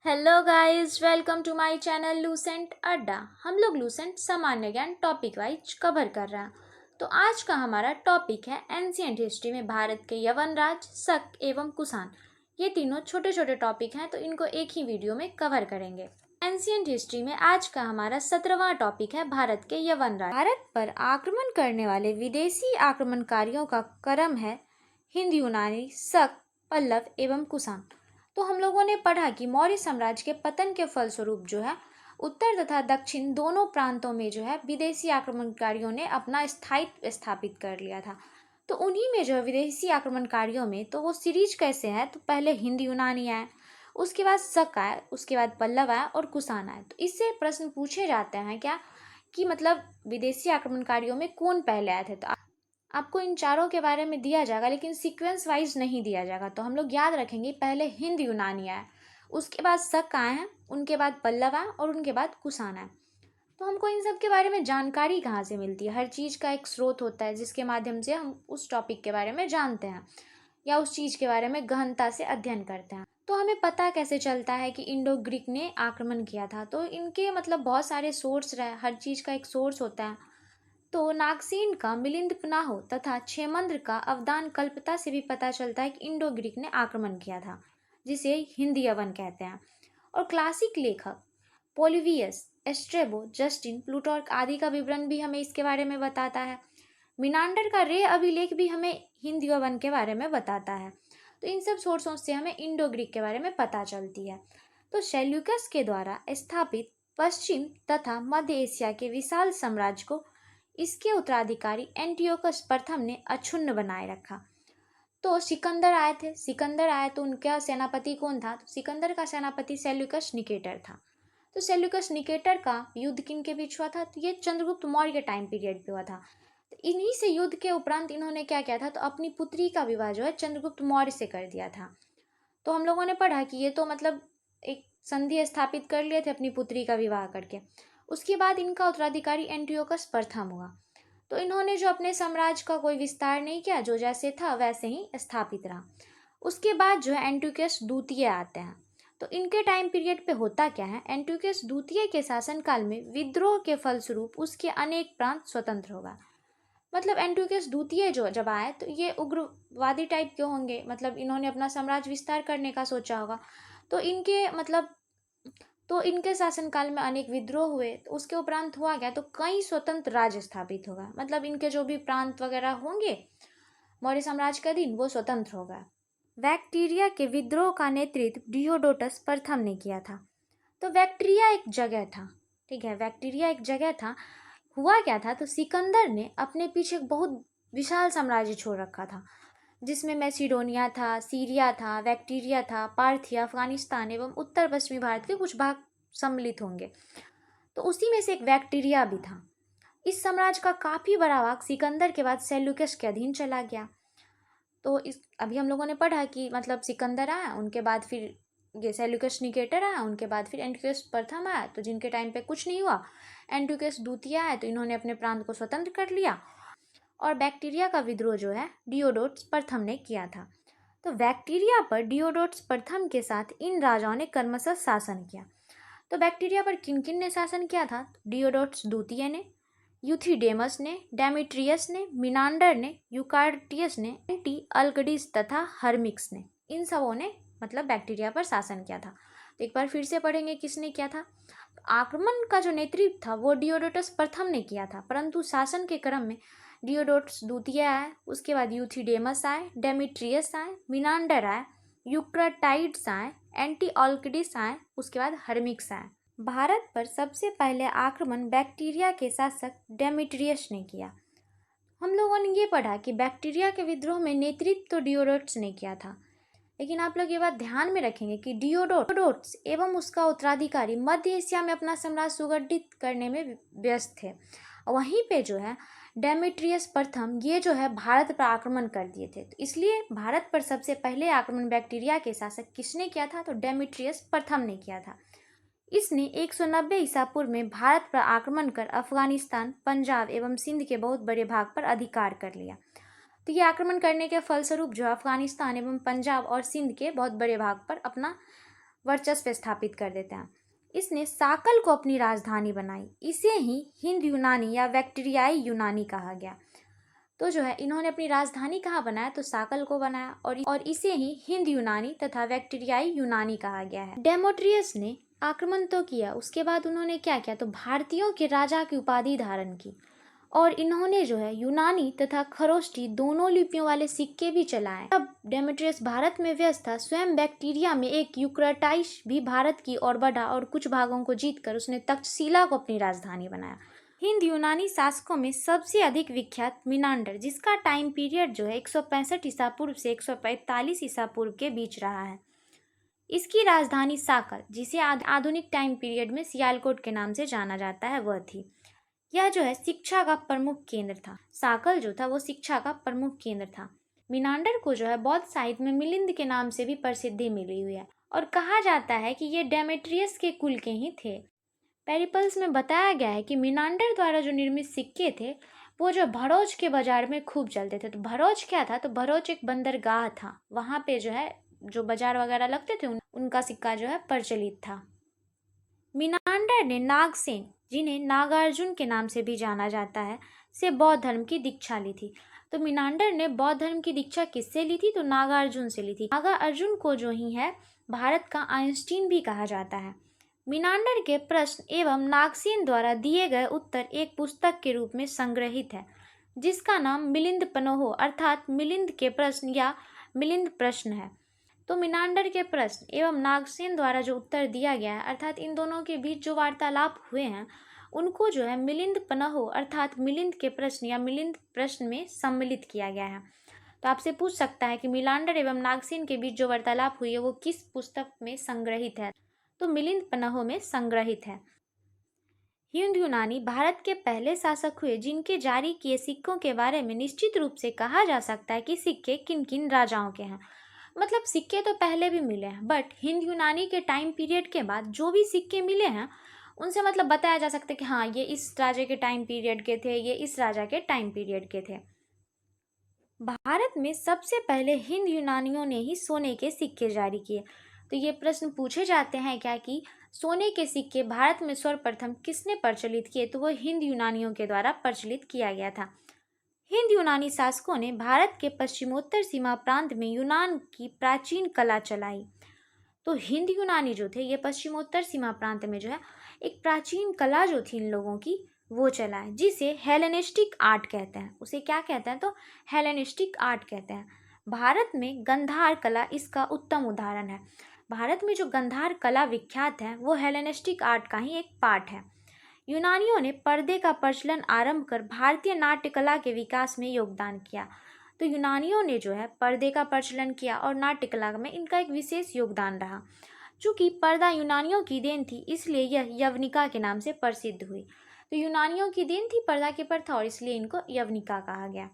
Hello guys, welcome to my channel Lucent Adda. हम लोग Lucent सामान्य ज्ञान टॉपिक वाइज कवर कर रहे हैं। तो आज का हमारा टॉपिक है एंशियंट हिस्ट्री में भारत के यवन राज, शक एवं कुषाण। ये तीनों छोटे छोटे टॉपिक हैं, तो इनको एक ही वीडियो में कवर करेंगे। एंशियंट हिस्ट्री में आज का हमारा 17वां टॉपिक है भारत के यवन राज। भारत पर आक्रमण करने वाले विदेशी आक्रमणकारियों का क्रम है हिंद, यूनानी, शक, पल्लव एवं कुषाण। तो हम लोगों ने पढ़ा कि मौर्य साम्राज्य के पतन के फलस्वरूप जो है उत्तर तथा दक्षिण दोनों प्रांतों में जो है विदेशी आक्रमणकारियों ने अपना स्थायित्व स्थापित कर लिया था। तो उन्हीं में जो है विदेशी आक्रमणकारियों में तो वो सीरीज कैसे है, तो पहले हिंद यूनानी आए, उसके बाद शक आए, उसके बाद पल्लव आए और कुषाण आए। तो इससे प्रश्न पूछे जाते हैं क्या कि मतलब विदेशी आक्रमणकारियों में कौन पहले आए थे। तो आपको इन चारों के बारे में दिया जाएगा, लेकिन सीक्वेंस वाइज नहीं दिया जाएगा। तो हम लोग याद रखेंगे, पहले हिंद यूनानी आए, उसके बाद शक आए हैं, उनके बाद पल्लव आए और उनके बाद कुषाण आए। तो हमको इन सब के बारे में जानकारी कहाँ से मिलती है? हर चीज़ का एक स्रोत होता है जिसके माध्यम से हम उस टॉपिक के बारे में जानते हैं या उस चीज़ के बारे में गहनता से अध्ययन करते हैं। तो हमें पता कैसे चलता है कि इंडो ग्रीक ने आक्रमण किया था? तो इनके मतलब बहुत सारे सोर्स रहे, हर चीज़ का एक सोर्स होता है। तो नागसेन का मिलिंद पनाहो तथा क्षेमंद्र का अवदान कल्पता से भी पता चलता है कि इंडो ग्रीक ने आक्रमण किया था, जिसे हिंद यवन कहते हैं। और क्लासिक लेखक पोलिवियस, एस्ट्रेबो, जस्टिन, प्लूटार्क आदि का विवरण भी हमें इसके बारे में बताता है। मिनांडर का रे अभिलेख भी हमें हिंद यवन के बारे में बताता है। तो इन सब सोर्सों से हमें इंडो ग्रीक के बारे में पता चलती है। तो सेल्यूकस के द्वारा स्थापित पश्चिम तथा मध्य एशिया के विशाल साम्राज्य को इसके उत्तराधिकारी एंटियोकस प्रथम ने अक्षुण्ण बनाए रखा। तो सिकंदर आए तो उनका सेनापति कौन था? तो सिकंदर का सेनापति सेल्यूकस निकेटर था। तो सेल्यूकस निकेटर का युद्ध किन के बीच हुआ था? तो ये चंद्रगुप्त मौर्य के टाइम पीरियड पे हुआ था। तो इन्हीं से युद्ध के उपरांत इन्होंने क्या किया था? तो अपनी पुत्री का विवाह जो है चंद्रगुप्त मौर्य से कर दिया था। तो हम लोगों ने पढ़ा कि ये तो मतलब एक संधि स्थापित कर लिए थे अपनी पुत्री का विवाह करके। उसके बाद इनका उत्तराधिकारी एंटियोकस प्रथम हुआ। तो इन्होंने जो अपने साम्राज्य का कोई विस्तार नहीं किया, जो जैसे था वैसे ही स्थापित रहा। उसके बाद जो है एंटियोकस द्वितीय आते हैं। तो इनके टाइम पीरियड पे होता क्या है? एंटियोकस द्वितीय के शासनकाल में विद्रोह के फलस्वरूप उसके अनेक प्रांत स्वतंत्र हो गए। मतलब एंटियोकस द्वितीय जो जब आए तो ये उग्रवादी टाइप के होंगे, मतलब इन्होंने अपना साम्राज्य विस्तार करने का सोचा होगा। तो इनके शासनकाल में अनेक विद्रोह हुए। तो उसके उपरांत हुआ क्या? तो कई स्वतंत्र राज्य स्थापित हो गए। मतलब इनके जो भी प्रांत वगैरह होंगे मौर्य साम्राज्य के अधीन, वो स्वतंत्र हो गए। बैक्टीरिया के विद्रोह का नेतृत्व डियोडोटस प्रथम ने किया था। तो बैक्टीरिया एक जगह था, ठीक है, बैक्टीरिया एक जगह था। हुआ क्या था? तो सिकंदर ने अपने पीछे एक बहुत विशाल साम्राज्य छोड़ रखा था, जिसमें मैसिडोनिया था, सीरिया था, बैक्टीरिया था, पार्थिया, अफगानिस्तान एवं उत्तर पश्चिमी भारत के कुछ भाग सम्मिलित होंगे। तो उसी में से एक बैक्टीरिया भी था। इस साम्राज्य का काफ़ी बड़ा भाग सिकंदर के बाद सेल्यूकस के अधीन चला गया। तो इस अभी हम लोगों ने पढ़ा कि मतलब सिकंदर आया, उनके बाद फिर ये सेल्यूकस निकेटर आया, उनके बाद फिर एंटियोकस प्रथम आया, तो जिनके टाइम पे कुछ नहीं हुआ। एंटियोकस द्वितीय आया तो इन्होंने अपने प्रांत को स्वतंत्र कर लिया। और बैक्टीरिया का विद्रोह जो है डियोडोटस प्रथम ने किया था। तो बैक्टीरिया पर डियोडोटस प्रथम के साथ इन राजाओं ने क्रमशः शासन किया। तो बैक्टीरिया पर किन किन ने शासन किया था? डियोडोटस द्वितीय ने, यूथिडेमस ने, डेमेट्रियस ने, मिनांडर ने, यूकार्टियस ने, एंटी अल्कडिस तथा हर्मिक्स ने, इन सबों ने मतलब बैक्टीरिया पर शासन किया था। तो एक बार फिर से पढ़ेंगे किसने किया था। आक्रमण का जो नेतृत्व था वो डियोडोटस प्रथम ने किया था, परंतु शासन के क्रम में डियोडोटस द्वितीय आए, उसके बाद यूथिडेमस आए, डेमेट्रियस आए, मिनांडर आए, यूक्राटाइड्स आए, एंटी ऑल्किडिस आए, उसके बाद हर्मिक्स आए। भारत पर सबसे पहले आक्रमण बैक्टीरिया के शासक डेमेट्रियस ने किया। हम लोगों ने ये पढ़ा कि बैक्टीरिया के विद्रोह में नेतृत्व तो डियोडोटस ने किया था, लेकिन आप लोग ये बात ध्यान में रखेंगे कि डियोडोटस एवं उसका उत्तराधिकारी मध्य एशिया में अपना साम्राज्य सुगठित करने में व्यस्त थे। वहीं पे जो है डेमेट्रियस प्रथम ये जो है भारत पर आक्रमण कर दिए थे। तो इसलिए भारत पर सबसे पहले आक्रमण बैक्टीरिया के शासक किसने किया था? तो डेमेट्रियस प्रथम ने किया था। इसने 190 ईसा पूर्व में भारत पर आक्रमण कर अफगानिस्तान, पंजाब एवं सिंध के बहुत बड़े भाग पर अधिकार कर लिया। तो ये आक्रमण करने के फलस्वरूप जो अफगानिस्तान एवं पंजाब और सिंध के बहुत बड़े भाग पर अपना वर्चस्व स्थापित कर देते हैं। इसने साकल को अपनी राजधानी बनाई। इसे ही हिंद यूनानी या बैक्टीरियाई यूनानी कहा गया। तो जो है इन्होंने अपनी राजधानी कहाँ बनाया, तो साकल को बनाया, और इसे ही हिंद यूनानी तथा बैक्टीरियाई यूनानी कहा गया है। डेमेट्रियस ने आक्रमण तो किया, उसके बाद उन्होंने क्या किया, तो भारतीयों के राजा की उपाधि धारण की, और इन्होंने जो है यूनानी तथा खरोष्टी दोनों लिपियों वाले सिक्के भी चलाए। तब डेमेट्रियस भारत में व्यस्त था, स्वयं बैक्टीरिया में एक यूक्रेटाइस भी भारत की ओर बढ़ा और कुछ भागों को जीतकर उसने तक्षशिला को अपनी राजधानी बनाया। हिंद यूनानी शासकों में सबसे अधिक विख्यात मिनांडर, जिसका टाइम पीरियड जो है 165 ईसा पूर्व से 145 ईसा पूर्व के बीच रहा है। इसकी राजधानी साकल, जिसे आधुनिक टाइम पीरियड में सियालकोट के नाम से जाना जाता है, वह थी। यह जो है शिक्षा का प्रमुख केंद्र था। साकल जो था वो शिक्षा का प्रमुख केंद्र था। मिनांडर को जो है बौद्ध साहित्य में मिलिंद के नाम से भी प्रसिद्धि मिली हुई है, और कहा जाता है कि ये डेमेट्रियस के कुल के ही थे। पेरिपल्स में बताया गया है कि मिनांडर द्वारा जो निर्मित सिक्के थे वो जो भरोच के बाजार में खूब चलते थे। तो भरोच क्या था, तो भरोच एक बंदरगाह था, वहाँ पे जो है जो बाजार वगैरह लगते थे उनका सिक्का जो है प्रचलित था। मिनांडर ने नागसेन, जिन्हें नागार्जुन के नाम से भी जाना जाता है, से बौद्ध धर्म की दीक्षा ली थी। तो मिनांडर ने बौद्ध धर्म की दीक्षा किससे ली थी, तो नागार्जुन से ली थी। नागार्जुन को जो ही है भारत का आइंस्टीन भी कहा जाता है। मिनांडर के प्रश्न एवं नागसेन द्वारा दिए गए उत्तर एक पुस्तक के रूप में संग्रहित है, जिसका नाम मिलिंद पनोह अर्थात मिलिंद के प्रश्न या मिलिंद प्रश्न है। तो मिनांडर के प्रश्न एवं नागसेन द्वारा जो उत्तर दिया गया है, अर्थात इन दोनों के बीच जो वार्तालाप हुए हैं, उनको जो है मिलिंद पनोह अर्थात मिलिंद के प्रश्न या मिलिंद प्रश्न में सम्मिलित किया गया है। तो आपसे पूछ सकता है कि मिलांडर एवं नागसेन के बीच जो वार्तालाप हुई है वो किस पुस्तक में संग्रहित है, तो मिलिंद पनोह में संग्रहित है। हिंद यूनानी भारत के पहले शासक हुए जिनके जारी किए सिक्कों के बारे में निश्चित रूप से कहा जा सकता है कि सिक्के किन किन राजाओं के हैं। मतलब सिक्के तो पहले भी मिले हैं, बट हिंद यूनानी के टाइम पीरियड के बाद जो भी सिक्के मिले हैं उनसे मतलब बताया जा सकता है कि हाँ ये इस राजा के टाइम पीरियड के थे, ये इस राजा के टाइम पीरियड के थे। भारत में सबसे पहले हिंद यूनानियों ने ही सोने के सिक्के जारी किए। तो ये प्रश्न पूछे जाते हैं क्या कि सोने के सिक्के भारत में सर्वप्रथम किसने प्रचलित किए, तो वो हिंद यूनानियों के द्वारा प्रचलित किया गया था। हिंद यूनानी शासकों ने भारत के पश्चिमोत्तर सीमा प्रांत में यूनान की प्राचीन कला चलाई। तो हिंद यूनानी जो थे ये पश्चिमोत्तर सीमा प्रांत में जो है एक प्राचीन कला जो थी इन लोगों की वो चलाए, जिसे हेलेनिस्टिक आर्ट कहते हैं। उसे क्या कहते हैं, तो हेलेनिस्टिक आर्ट कहते हैं। भारत में गंधार कला इसका उत्तम उदाहरण है। भारत में जो गंधार कला विख्यात है वो हेलेनिस्टिक आर्ट का ही एक पार्ट है। यूनानियों ने पर्दे का प्रचलन आरंभ कर भारतीय नाट्य कला के विकास में योगदान किया। तो यूनानियों ने जो है पर्दे का प्रचलन किया और नाट्य कला में इनका एक विशेष योगदान रहा। चूँकि पर्दा यूनानियों की देन थी इसलिए यह यवनिका के नाम से प्रसिद्ध हुई। तो यूनानियों की देन थी पर्दा के प्रथा और इसलिए इनको यवनिका कहा गया।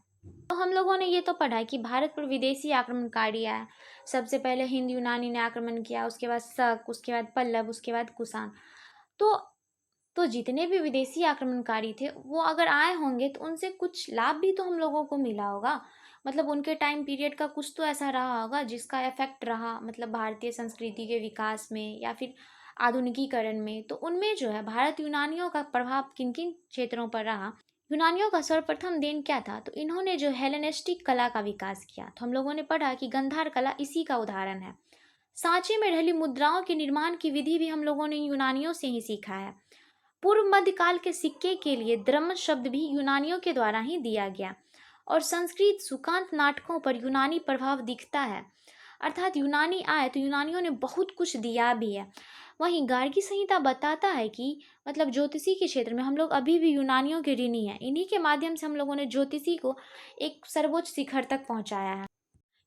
तो हम लोगों ने ये तो पढ़ा कि भारत पर विदेशी आक्रमणकारी आया। सबसे पहले हिंद यूनानी ने आक्रमण किया, उसके बाद शक, उसके बाद पल्लव, उसके बाद कुषाण। तो जितने भी विदेशी आक्रमणकारी थे वो अगर आए होंगे तो उनसे कुछ लाभ भी तो हम लोगों को मिला होगा। मतलब उनके टाइम पीरियड का कुछ तो ऐसा रहा होगा जिसका इफेक्ट रहा, मतलब भारतीय संस्कृति के विकास में या फिर आधुनिकीकरण में। तो उनमें जो है भारत यूनानियों का प्रभाव किन किन क्षेत्रों पर रहा। यूनानियों का सर्वप्रथम देन क्या था, तो इन्होंने जो हेलेनिस्टिक कला का विकास किया। तो हम लोगों ने पढ़ा कि गंधार कला इसी का उदाहरण है। सांचे में ढली मुद्राओं के निर्माण की विधि भी हम लोगों ने यूनानियों से ही सीखा है। पूर्व मध्यकाल के सिक्के के लिए द्रम शब्द भी यूनानियों के द्वारा ही दिया गया, और संस्कृत सुकांत नाटकों पर यूनानी प्रभाव दिखता है। अर्थात यूनानी आए तो यूनानियों ने बहुत कुछ दिया भी है। वहीं गार्गी संहिता बताता है कि मतलब ज्योतिषी के क्षेत्र में हम लोग अभी भी यूनानियों के ऋणी हैं। इन्हीं के माध्यम से हम लोगों ने ज्योतिषी को एक सर्वोच्च शिखर तक पहुंचाया है।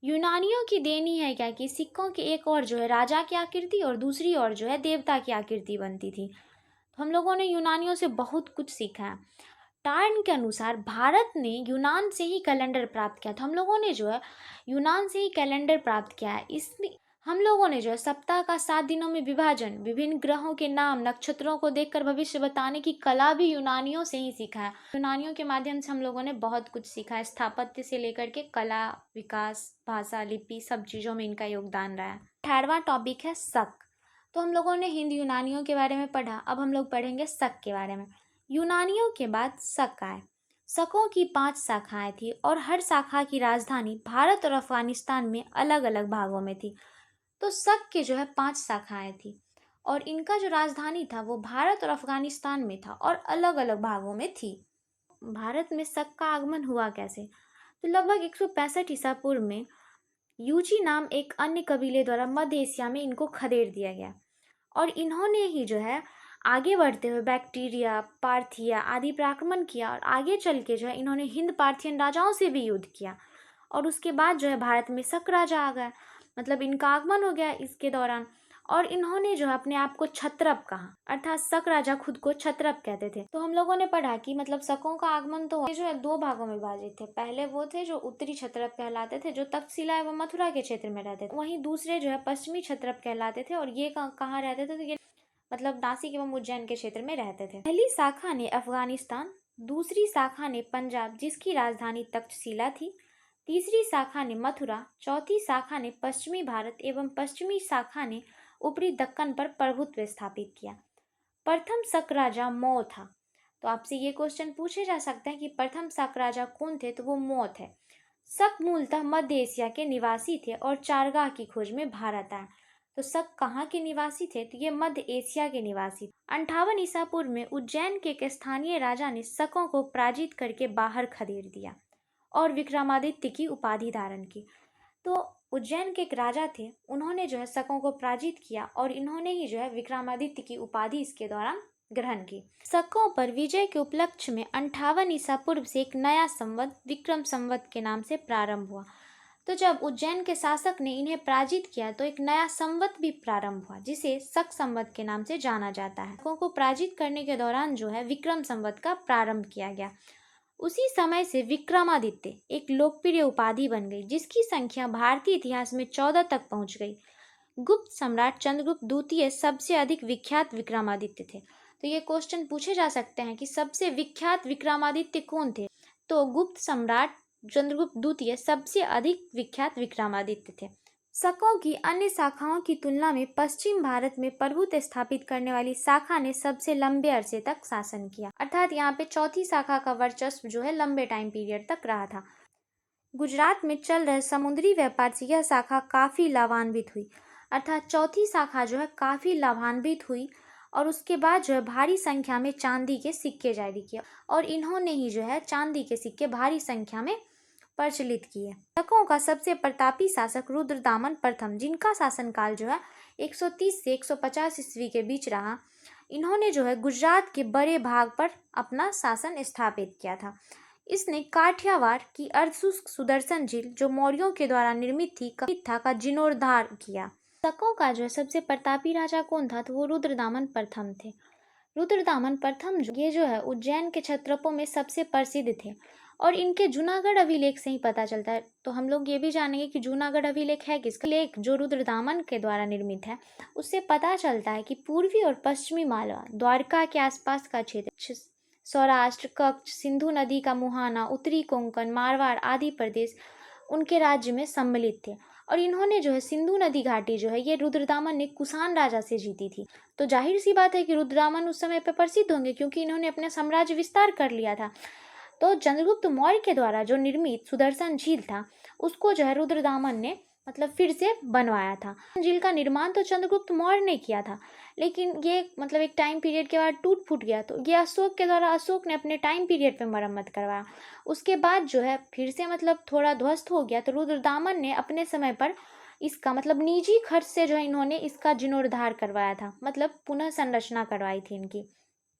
यूनानियों की देन ही है क्या कि सिक्कों के एक और जो है राजा की आकृति और दूसरी ओर जो है देवता की आकृति बनती थी। तो हम लोगों ने यूनानियों से बहुत कुछ सीखा है। टार्न के अनुसार भारत ने यूनान से ही कैलेंडर प्राप्त किया था। हम लोगों ने जो है यूनान से ही कैलेंडर प्राप्त किया है। इसलिए हम लोगों ने जो है सप्ताह का 7 दिनों में विभाजन, विभिन्न ग्रहों के नाम, नक्षत्रों को देखकर भविष्य बताने की कला भी यूनानियों से ही सीखा है। यूनानियों के माध्यम से हम लोगों ने बहुत कुछ सीखा है, स्थापत्य से लेकर के कला, विकास, भाषा, लिपि, सब चीज़ों में इनका योगदान रहा है। 18वां टॉपिक है शक। तो हम लोगों ने हिंद यूनानियों के बारे में पढ़ा, अब हम लोग पढ़ेंगे शक के बारे में। यूनानियों के बाद शक आए। शकों की 5 शाखाएं थी और हर शाखा की राजधानी भारत और अफगानिस्तान में अलग अलग भागों में थी। तो शक के जो है 5 शाखाएं थी और इनका जो राजधानी था वो भारत और अफगानिस्तान में था और अलग अलग भागों में थी। भारत में शक का आगमन हुआ कैसे? तो लगभग 165 ईसा पूर्व में यूची नाम एक अन्य कबीले द्वारा मध्य एशिया में इनको खदेड़ दिया गया और इन्होंने ही जो है आगे बढ़ते हुए बैक्टीरिया, पार्थिया आदि पर आक्रमण किया और आगे चल के जो है इन्होंने हिंद पार्थियन राजाओं से भी युद्ध किया और उसके बाद जो है भारत में शक राजा आ गया, मतलब इनका आगमन हो गया इसके दौरान। और इन्होंने जो है अपने आप को क्षत्रप कहा, अर्थात शक राजा खुद को क्षत्रप कहते थे। तो हम लोगों ने पढ़ा कि मतलब शकों का आगमन तो ये जो है 2 भागों में विभाजित थे। पहले वो थे जो उत्तरी क्षत्रप कहलाते थे, जो तक्षशिला एवं मथुरा के क्षेत्र में रहते थे। वहीं दूसरे जो है पश्चिमी क्षत्रप कहलाते थे और ये कहाँ रहते थे? तो ये मतलब नासिक एवं उज्जैन के क्षेत्र में रहते थे। पहली शाखा ने अफगानिस्तान, दूसरी शाखा ने पंजाब जिसकी राजधानी तक्षशिला थी, तीसरी शाखा ने मथुरा, चौथी शाखा ने पश्चिमी भारत एवं पश्चिमी शाखा ने ऊपरी दक्कन पर प्रभुत्व स्थापित किया। प्रथम शक राजा मौ था। तो आपसे ये क्वेश्चन पूछे जा सकते हैं कि प्रथम शक राजा कौन थे? तो वो मौ थे। शक मूलतः मध्य एशिया के निवासी थे और चारगाह की खोज में भारत आए। तो शक कहाँ के निवासी थे? तो ये मध्य एशिया के निवासी। 58 ईसा पूर्व में उज्जैन के एक स्थानीय राजा ने शकों को पराजित करके बाहर खदेड़ दिया और विक्रमादित्य की उपाधि धारण की। तो उज्जैन के एक राजा थे, उन्होंने जो है शकों को पराजित किया और इन्होंने ही जो है विक्रमादित्य की उपाधि इसके दौरान ग्रहण की। शकों पर विजय के उपलक्ष्य में 58 ईसा पूर्व से एक नया संवत विक्रम संवत के नाम से प्रारंभ हुआ। तो जब उज्जैन के शासक ने इन्हें पराजित किया तो एक नया संवत भी प्रारंभ हुआ जिसे शक संवत के नाम से जाना जाता है। शकों को पराजित करने के दौरान जो है विक्रम संवत का प्रारंभ किया गया। उसी समय से विक्रमादित्य एक लोकप्रिय उपाधि बन गई जिसकी संख्या भारतीय इतिहास में 14 तक पहुंच गई। गुप्त सम्राट चंद्रगुप्त द्वितीय सबसे अधिक विख्यात विक्रमादित्य थे। तो ये क्वेश्चन पूछे जा सकते हैं कि सबसे विख्यात विक्रमादित्य कौन थे? तो गुप्त सम्राट चंद्रगुप्त द्वितीय सबसे अधिक विख्यात विक्रमादित्य थे। शकों की अन्य शाखाओं की तुलना में पश्चिम भारत में प्रभुत्व स्थापित करने वाली शाखा ने सबसे लंबे अरसे तक शासन किया, अर्थात यहाँ पे चौथी शाखा का वर्चस्व जो है लंबे टाइम पीरियड तक रहा था। गुजरात में चल रहे समुद्री व्यापार से यह शाखा काफी लाभान्वित हुई, अर्थात चौथी शाखा जो है काफी लाभान्वित हुई और उसके बाद जो है भारी संख्या में चांदी के सिक्के जारी किए और इन्होंने ही जो है चांदी के सिक्के भारी संख्या में प्रचलित किए। शकों का सबसे प्रतापी शासक रुद्रदामन प्रथम, जिनका शासनकाल जो है 130 से 150 ईस्वी के बीच रहा, इन्होंने जो है गुजरात के बड़े भाग पर अपना शासन स्थापित किया था। इसने काठियावाड़ की अर्धशुष्क सुदर्शन झील जो मौर्यों के द्वारा निर्मित था का जीर्णोद्धार किया। शकों का जो है सबसे प्रतापी राजा कौन था? तो वो रुद्रदामन प्रथम थे। रुद्रदामन प्रथम ये जो है उज्जैन के क्षत्रपों में सबसे प्रसिद्ध थे और इनके जूनागढ़ अभिलेख से ही पता चलता है। तो हम लोग ये भी जानेंगे कि जूनागढ़ अभिलेख है किसका? लेख जो रुद्रदामन के द्वारा निर्मित है उससे पता चलता है कि पूर्वी और पश्चिमी मालवा, द्वारका के आसपास का क्षेत्र, सौराष्ट्र, कच्छ, सिंधु नदी का मुहाना, उत्तरी कोंकण, मारवाड़ आदि प्रदेश उनके राज्य में सम्मिलित थे और इन्होंने जो है सिंधु नदी घाटी जो है ये रुद्रदामन ने कुषाण राजा से जीती थी। तो जाहिर सी बात है कि रुद्रदामन उस समय पर प्रसिद्ध होंगे क्योंकि इन्होंने अपना साम्राज्य विस्तार कर लिया था। तो चंद्रगुप्त मौर्य के द्वारा जो निर्मित सुदर्शन झील था उसको जो है रुद्रदामन ने मतलब फिर से बनवाया था। झील का निर्माण तो चंद्रगुप्त मौर्य ने किया था लेकिन ये मतलब एक टाइम पीरियड के बाद टूट फूट गया, तो ये अशोक के द्वारा अशोक ने अपने टाइम पीरियड पे मरम्मत करवाया। उसके बाद जो है फिर से मतलब थोड़ा ध्वस्त हो गया तो रुद्रदामन ने अपने समय पर इसका मतलब निजी खर्च से जो है इन्होंने इसका जीर्णोद्धार करवाया था, मतलब पुनः संरचना करवाई थी इनकी।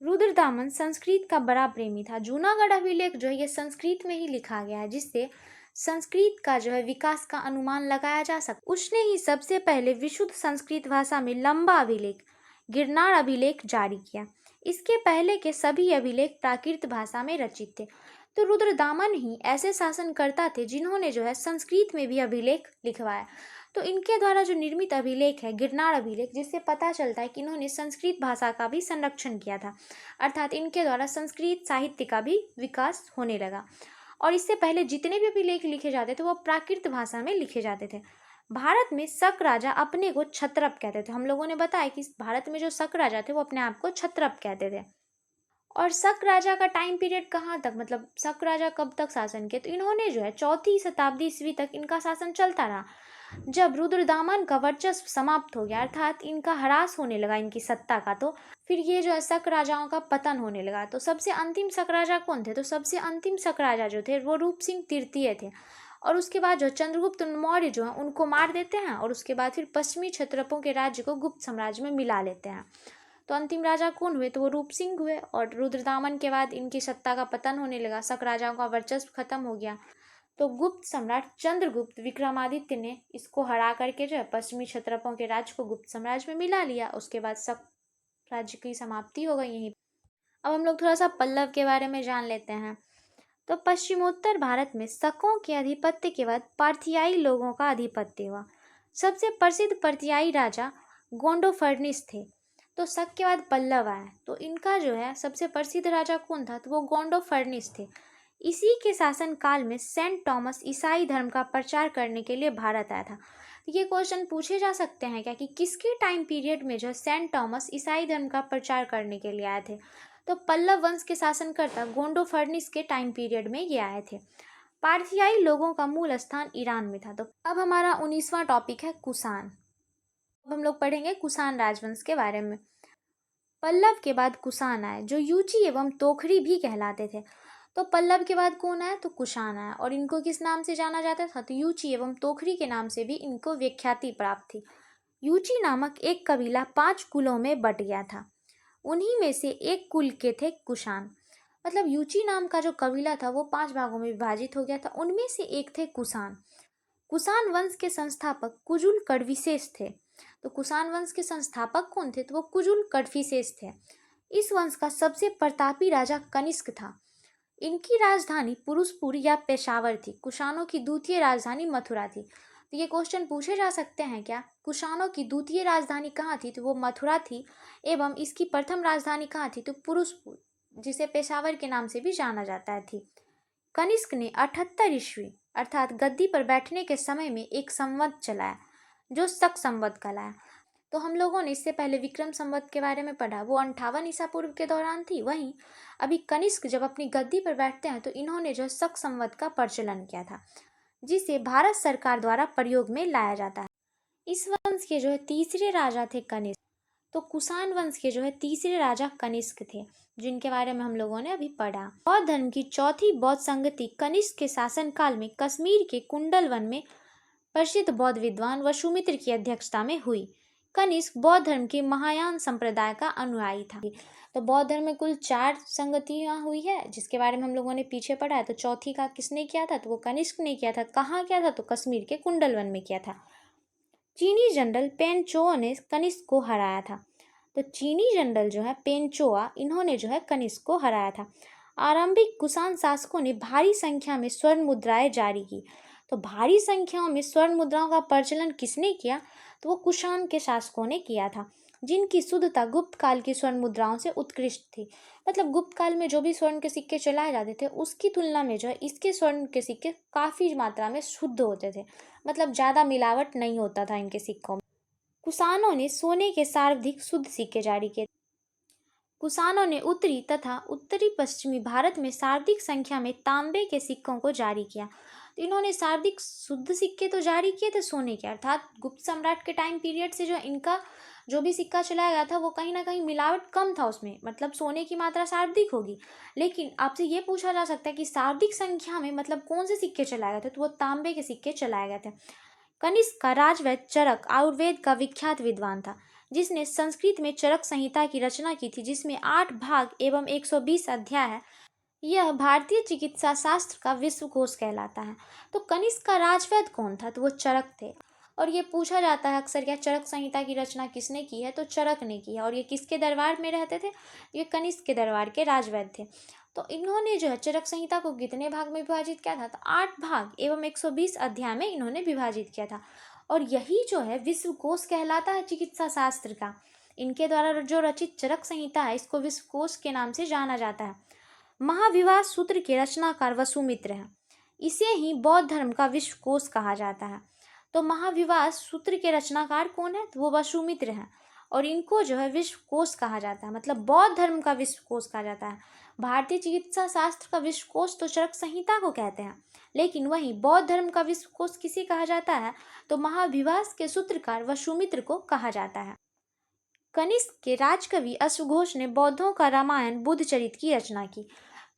रुद्रदामन संस्कृत का बड़ा प्रेमी था। जूनागढ़ अभिलेख जो है ये संस्कृत में ही लिखा गया है जिससे संस्कृत का जो है विकास का अनुमान लगाया जा सकता। उसने ही सबसे पहले विशुद्ध संस्कृत भाषा में लंबा अभिलेख गिरनार अभिलेख जारी किया। इसके पहले के सभी अभिलेख प्राकृत भाषा में रचित थे। तो रुद्रदामन ही ऐसे शासनकर्ता थे जिन्होंने जो है संस्कृत में भी अभिलेख लिखवाया। तो इनके द्वारा जो निर्मित अभिलेख है गिरनार अभिलेख, जिससे पता चलता है कि इन्होंने संस्कृत भाषा का भी संरक्षण किया था, अर्थात इनके द्वारा संस्कृत साहित्य का भी विकास होने लगा। और इससे पहले जितने भी अभिलेख लिखे जाते थे वो प्राकृत भाषा में लिखे जाते थे। भारत में शक राजा अपने को क्षत्रप कहते थे। हम लोगों ने बताया कि भारत में जो शक राजा थे वो अपने आप को क्षत्रप कहते थे। और शक राजा का टाइम पीरियड कहाँ तक, मतलब शक राजा कब तक शासन किए, तो इन्होंने जो है 4वीं शताब्दी ईस्वी तक इनका शासन चलता रहा। जब रुद्रदामन का वर्चस्व समाप्त हो गया, अर्थात इनका ह्रास होने लगा इनकी सत्ता का, तो फिर ये जो है शक राजाओं का पतन होने लगा। तो सबसे अंतिम शक राजा कौन थे, तो सबसे अंतिम शक राजा जो थे वो रूप सिंह तृतीय थे। और उसके बाद जो चंद्रगुप्त मौर्य जो है उनको मार देते हैं, और उसके बाद फिर पश्चिमी क्षत्रपों के राज्य को गुप्त साम्राज्य में मिला लेते हैं। तो अंतिम राजा कौन हुए, तो वो रूप सिंह हुए। और रुद्रदामन के बाद इनकी सत्ता का पतन होने लगा, शक राजाओं का वर्चस्व खत्म हो गया। तो गुप्त सम्राट चंद्रगुप्त विक्रमादित्य ने इसको हरा करके जो है पश्चिमी क्षत्रपों के राज्य को गुप्त साम्राज्य में मिला लिया। उसके बाद शक राज्य की समाप्ति हो गई यहीं। अब हम लोग थोड़ा सा पल्लव के बारे में जान लेते हैं। तो पश्चिमोत्तर भारत में शकों के आधिपत्य के बाद पार्थियाई लोगों का आधिपत्य हुआ। सबसे प्रसिद्ध पार्थियाई राजा गोंडोफर्निस थे। तो शक के बाद पल्लव आए, तो इनका जो है सबसे प्रसिद्ध राजा कौन था, तो वो गोंडोफर्निस थे। इसी के शासन काल में सेंट थॉमस ईसाई धर्म का प्रचार करने के लिए भारत आया था। तो ये क्वेश्चन पूछे जा सकते हैं क्या कि किसके टाइम पीरियड में जो है सेंट थॉमस ईसाई धर्म का प्रचार करने के लिए आए थे, तो पल्लव वंश के शासनकर्ता गोंडोफर्निस के टाइम पीरियड में ये आए थे। पार्थियाई लोगों का मूल स्थान ईरान में था। तो अब हमारा 19वां टॉपिक है कुषाण। अब हम लोग पढ़ेंगे कुषाण राजवंश के बारे में। पल्लव के बाद कुषाण आए, जो यूची एवं तोखरी भी कहलाते थे। तो पल्लव के बाद कौन आया, तो कुषाण आया। और इनको किस नाम से जाना जाता था, तो यूची एवं तोखरी के नाम से भी इनको विख्याति प्राप्त थी। यूची नामक एक कबीला 5 कुलों में बट गया था। उन्हीं में से एक कुल के थे कुषाण। मतलब यूची नाम का जो कबीला था वो 5 भागों में विभाजित हो गया था, उनमें से एक थे कुषाण। कुषाण वंश के संस्थापक कुजुल कड़विशेष थे। तो कुषाण वंश के संस्थापक कौन थे, तो वो कुजुल कड़विशेष थे। इस वंश का सबसे प्रतापी राजा कनिष्क था। इनकी राजधानी पुरुषपुर या पेशावर थी। कुषाणों की द्वितीय राजधानी मथुरा थी। तो ये क्वेश्चन पूछे जा सकते हैं क्या, कुषाणों की द्वितीय राजधानी कहाँ थी, तो वो मथुरा थी। एवं इसकी प्रथम राजधानी कहाँ थी, तो पुरुषपुर, जिसे पेशावर के नाम से भी जाना जाता है, थी। कनिष्क ने 78 ईस्वी अर्थात गद्दी पर बैठने के समय में एक संवत चलाया जो शक संवत कहलाया। तो हम लोगों ने इससे पहले विक्रम संवत के बारे में पढ़ा, वो 58 ईसा पूर्व के दौरान थी। वहीं अभी कनिष्क जब अपनी गद्दी पर बैठते हैं तो इन्होंने जो शक संवत का प्रचलन किया था, जिसे भारत सरकार द्वारा प्रयोग में लाया जाता है। इस वंश के जो है तीसरे राजा थे कनिष्क। तो कुषाण वंश के जो है तीसरे राजा कनिष्क थे, जिनके बारे में हम लोगों ने अभी पढ़ा। बौद्ध धर्म की चौथी बौद्ध संगति कनिष्क के शासनकाल में कश्मीर के कुंडल वन में प्रसिद्ध बौद्ध विद्वान वसुमित्र की अध्यक्षता में हुई। कनिष्क बौद्ध धर्म के महायान संप्रदाय का अनुयायी था। तो बौद्ध धर्म में कुल 4 संगतियां हुई है, जिसके बारे में हम लोगों ने पीछे पढ़ा है। तो चौथी का किसने किया था, तो वो कनिष्क ने किया था। कहाँ किया था, तो कश्मीर के कुंडल वन में किया था। चीनी जनरल पेनचोआ ने कनिष्क को हराया था। तो चीनी जनरल जो है पेनचोआ, इन्होंने जो है कनिष्क को हराया था। आरंभिक कुषाण शासकों ने भारी संख्या में स्वर्ण मुद्राएं जारी की। तो भारी संख्याओं में स्वर्ण मुद्राओं का प्रचलन किसने किया, तो वो कुषाण के शासकों ने किया था, जिनकी शुद्धता गुप्त काल की स्वर्ण मुद्राओं से उत्कृष्ट थी। मतलब गुप्त काल में जो भी स्वर्ण के सिक्के चलाए जाते थे उसकी तुलना में जो है इसके स्वर्ण के सिक्के काफ़ी मात्रा में शुद्ध होते थे। मतलब ज़्यादा मिलावट नहीं होता था इनके सिक्कों में। कुषाणों ने सोने के सर्वाधिक शुद्ध सिक्के जारी किए। कुषाणों ने उत्तरी तथा उत्तरी पश्चिमी भारत में सर्वाधिक संख्या में तांबे के सिक्कों को जारी किया। तो इन्होंने सर्वाधिक शुद्ध सिक्के तो जारी किए थे सोने के, अर्थात गुप्त सम्राट के टाइम पीरियड से जो इनका जो भी सिक्का चलाया गया था वो कहीं ना कहीं मिलावट कम था उसमें, मतलब सोने की मात्रा सर्वाधिक होगी। लेकिन आपसे ये पूछा जा सकता है कि सर्वाधिक संख्या में मतलब कौन से सिक्के चलाए गए थे, तो वो तांबे के सिक्के चलाए गए थे। कनिष्क का राजवैद्य चरक आयुर्वेद का विख्यात विद्वान था, जिसने संस्कृत में चरक संहिता की रचना की थी, जिसमें 8 भाग एवं 120 अध्याय है। यह भारतीय चिकित्सा शास्त्र का विश्वकोश कहलाता है। तो कनिष्क का राजवैद्य कौन था, तो वो चरक थे। और ये पूछा जाता है अक्सर, क्या चरक संहिता की रचना किसने की है, तो चरक ने की है। और ये किसके दरबार में रहते थे, ये कनिष्क के दरबार के राजवैद्य थे। तो इन्होंने जो है चरक संहिता को कितने भाग में विभाजित किया था, तो 8 भाग एवं 120 अध्याय में इन्होंने विभाजित किया था। और यही जो है विश्वकोश कहलाता है चिकित्सा शास्त्र का। इनके द्वारा जो रचित चरक संहिता है इसको विश्वकोश के नाम से जाना जाता है। महाविवाह सूत्र के रचनाकार वसुमित्र हैं। इसे ही बौद्ध धर्म का विश्वकोश कहा जाता है। तो महाविवाह सूत्र के रचनाकार कौन है? तो वो वसुमित्र हैं। और इनको जो है विश्वकोश कहा जाता है, मतलब बौद्ध धर्म का विश्वकोश कहा जाता है। भारतीय चिकित्सा शास्त्र का विश्वकोश तो चरक संहिता को कहते हैं, लेकिन वहीं बौद्ध धर्म का विश्वकोश किसे कहा जाता है? तो महाविवाह के सूत्रकार वसुमित्र को कहा जाता है। कनिष्क के राजकवि अश्वघोष ने बौद्धों का रामायण बुद्धचरित की रचना की।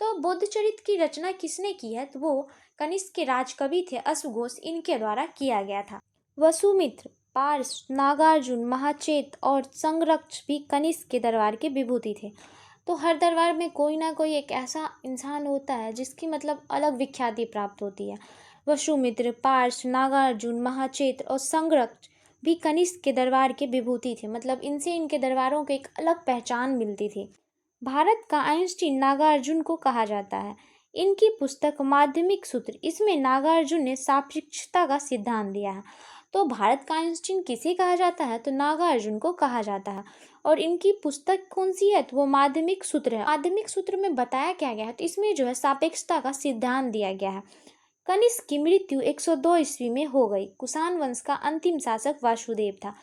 तो बुद्धचरित की रचना किसने की है? तो वो कनिष्क के राजकवि थे अश्वघोष, इनके द्वारा किया गया था। वसुमित्र, पार्श, नागार्जुन, महाचेत और संरक्ष भी कनिष्क के दरबार के विभूति थे। तो हर दरबार में कोई ना कोई एक ऐसा इंसान होता है जिसकी मतलब अलग विख्याति प्राप्त होती है। वसुमित्र, पार्श, नागार्जुन, महाचेत और संरक्ष भी कनिष्क के दरबार के विभूति थे, मतलब इनसे इनके दरबारों को एक अलग पहचान मिलती थी। भारत का आइंस्टीन नागार्जुन को कहा जाता है। इनकी पुस्तक माध्यमिक सूत्र, इसमें नागार्जुन ने सापेक्षता का सिद्धांत दिया है। तो भारत का आइंस्टीन किसे कहा जाता है? तो नागार्जुन को कहा जाता है। और इनकी पुस्तक कौन सी है? तो वो माध्यमिक सूत्र है। माध्यमिक सूत्र में बताया क्या गया है? तो इसमें जो है सापेक्षता का सिद्धांत दिया गया है। कनिष्क की मृत्यु 102 ईस्वी में हो गई। कुषाण वंश का अंतिम शासक वासुदेव था।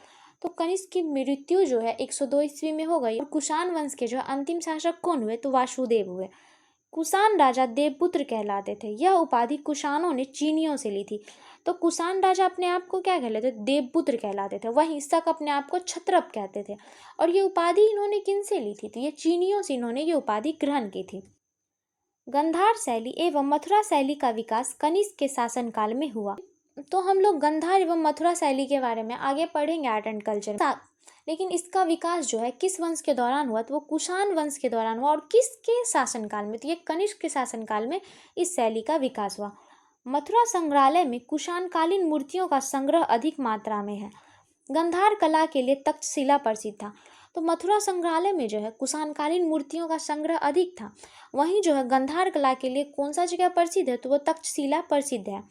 तो कनिष्क की मृत्यु जो है 102 ईस्वी में हो गई और कुषाण वंश के जो अंतिम शासक कौन हुए? तो वासुदेव हुए। कुषाण राजा देवपुत्र कहलाते थे। यह उपाधि कुषाणों ने चीनियों से ली थी। तो कुषाण राजा अपने आप को क्या कहलाते थे? देवपुत्र कहलाते थे। वहीं शक अपने आप को क्षत्रप कहते थे। और ये उपाधि इन्होंने किन से ली थी? तो ये चीनियों से इन्होंने ये उपाधि ग्रहण की थी। गंधार शैली एवं मथुरा शैली का विकास कनिष्क के शासनकाल में हुआ। तो हम लोग गंधार एवं मथुरा शैली के बारे में आगे पढ़ेंगे आर्ट एंड कल्चर में। लेकिन इसका विकास जो है किस वंश के दौरान हुआ? तो वो कुषाण वंश के दौरान हुआ। और किसके शासनकाल में? तो ये कनिष्क के शासनकाल में इस शैली का विकास हुआ। मथुरा संग्रहालय में कुषाणकालीन मूर्तियों का संग्रह अधिक मात्रा में है। गंधार कला के लिए तक्षशिला प्रसिद्ध था। तो मथुरा संग्रहालय में जो है कुषाणकालीन मूर्तियों का संग्रह अधिक था। वहीं जो है गंधार कला के लिए कौन सा जगह प्रसिद्ध है? तो वो तक्षशिला प्रसिद्ध है।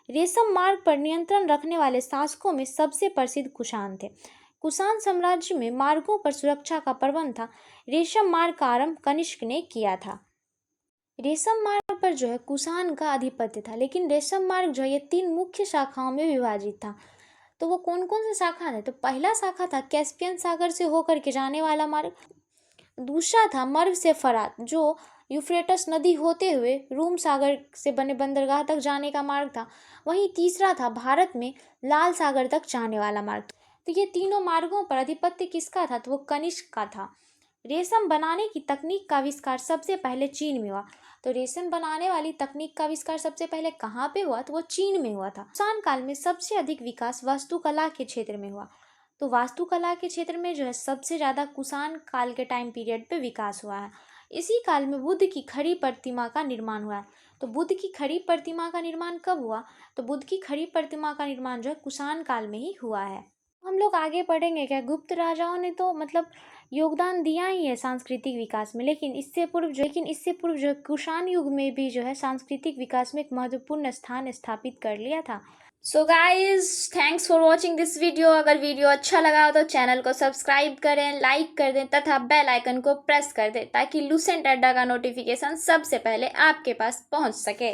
रेशम मार्ग पर नियंत्रण रखने वाले शासकों में सबसे प्रसिद्ध कुषाण थे। कुषाण साम्राज्य में मार्गों पर सुरक्षा का प्रबंध था। रेशम मार्ग का आरंभ कनिष्क ने किया था। रेशम मार्ग पर जो है कुषाण का आधिपत्य था, लेकिन रेशम मार्ग जो है ये 3 मुख्य शाखाओं में विभाजित था। तो वो कौन कौन से शाखा थे? तो पहला शाखा था कैस्पियन सागर से होकर के जाने वाला मार्ग। दूसरा था मर्व से फरात, जो यूफ्रेटस नदी होते हुए रूम सागर से बने बंदरगाह तक जाने का मार्ग था। वहीं तीसरा था भारत में लाल सागर तक जाने वाला मार्ग। तो ये तीनों मार्गों पर आधिपत्य किसका था? तो वो कनिष्क का था। रेशम बनाने की तकनीक का आविष्कार सबसे पहले चीन में हुआ। तो रेशम बनाने वाली तकनीक का आविष्कार सबसे पहले कहाँ पे हुआ? तो वो चीन में हुआ था। कुषाण काल में सबसे अधिक विकास वास्तुकला के क्षेत्र में हुआ। तो वास्तुकला के क्षेत्र में जो है सबसे ज़्यादा कुषाण काल के टाइम पीरियड पे विकास हुआ है। इसी काल में बुद्ध की खड़ी प्रतिमा का निर्माण हुआ है। तो बुद्ध की खड़ी प्रतिमा का निर्माण कब हुआ? तो बुद्ध की खड़ी प्रतिमा का निर्माण जो है कुषाण काल में ही हुआ है। हम लोग आगे पढ़ेंगे क्या गुप्त राजाओं ने तो मतलब योगदान दिया ही है सांस्कृतिक विकास में, लेकिन इससे पूर्व जो कुषाण युग में भी जो है सांस्कृतिक विकास में एक महत्वपूर्ण स्थान स्थापित कर लिया था। So guys, thanks for watching this video. अगर वीडियो अच्छा लगा हो तो चैनल को सब्सक्राइब करें, लाइक कर दें तथा बेल आइकन को प्रेस कर दें ताकि लूसेंट अड्डा का नोटिफिकेशन सबसे पहले आपके पास पहुंच सके।